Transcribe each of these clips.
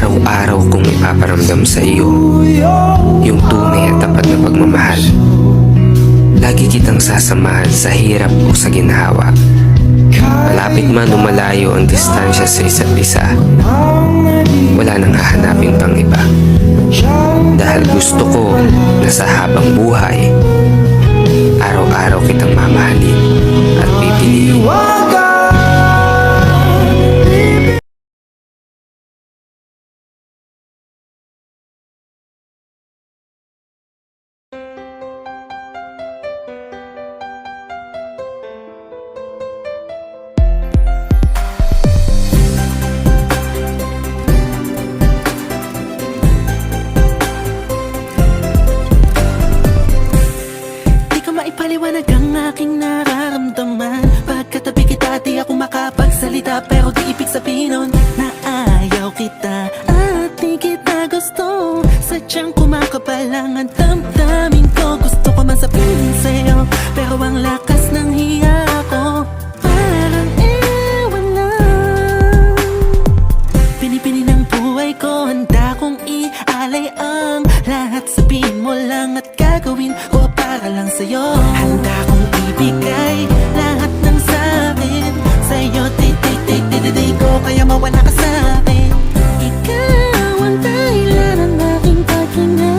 Araw-araw kong ipaparamdam sa iyo yung tunay at tapat na pagmamahal. Lagi kitang sasamahan sa hirap o sa ginhawa. Malapit man o malayo ang distansya sa isa't isa, wala nang hahanapin pang iba. Dahil gusto ko na sa habang buhay, araw-araw kitang mamahalin at pipiliin. Maipaliwanag ang aking nararamdaman. Pagkatabi kita, di ako makapagsalita, pero di ibig sabihin nun na ayaw kita at di kita gusto. Sadyang kumakapal lang ang damdamin ko. Gusto ko man sabihin sa'yo, pero ang lakas ng hiya ko parang ewan lang. Pinipili ng buhay ko, handa kong ialay ang lahat. Sabihin mo lang at gagawin ko para lang sa'yo. Handa kong ibigay lahat ng sa'kin sa'yo. Di ko kaya mawala ka sa'kin. Ikaw ang dahilan ng aking paghinga.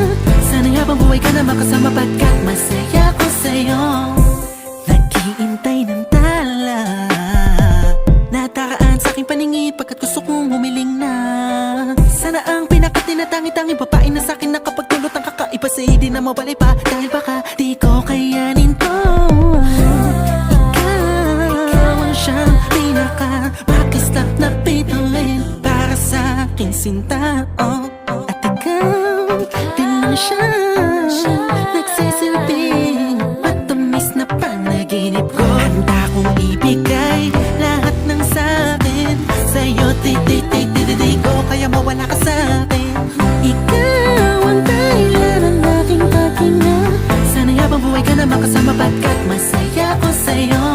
Sana'y habang buhay ka na makasama, pagkat masaya ko sa'yo. Naghihintay ng tala, nadaraan sa'king paningin, pagkat gusto kong humiling na. Sana ang pinakatinatanging babae na sa'kin nakapagdulot ng kakaiba, sa'yo di na mawalay pa, dahil baka di ko kayanin to. Ikaw ang siyang pinaka-makislap na bituin para sa'king sinta, oh. At ikaw din lang siya nagsisilbing matamis na panaginip ko. Handa kong ibigay lahat ng sa'kin sa'yo. Di ko kaya mawala ka sa'kin. Ikaw ang dahilan ng aking paghinga. Sana'y habang buhay ka na makasama, pagkat masaya ko sa'yo.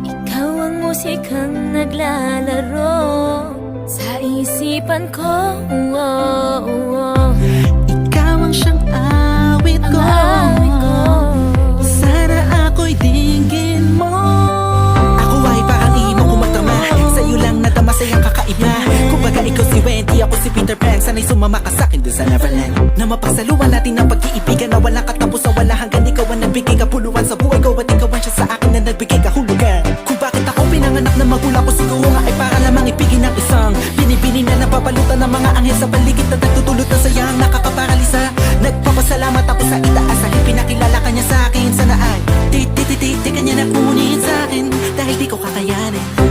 Ikaw ang musikang naglalaro sa isipan ko, Ikaw ang siyang awit ko, sana ako'y dinggin mo. Ako ay parang imo kumatama, sa'yo lang nadama sa'yang kakaiba. Kumbaga ikaw si Wendy, ako si Peter Pan. Sana'y sumama ka sa'kin dun sa Neverland, na mapagsaluhan natin ang pag-iibigan na walang katapusan, wala hanggan. Ikaw ang nagbigay kapuluan sa buhay ko, at ikaw ang siya sa akin na nagbigay kahulugan. Kung bakit ako pinanganak na magulang ko, siguro nga ay para lamang ibigin ang isang binibini na napapalutan ng mga anghel sa paligid na nagtutulot ng sayang nakakaparalisa. Nagpapasalamat ako sa itaas dahil pinakilala ka niya sa akin. Sana ay di ka niya nakunin sa akin, dahil di ko kakayanin.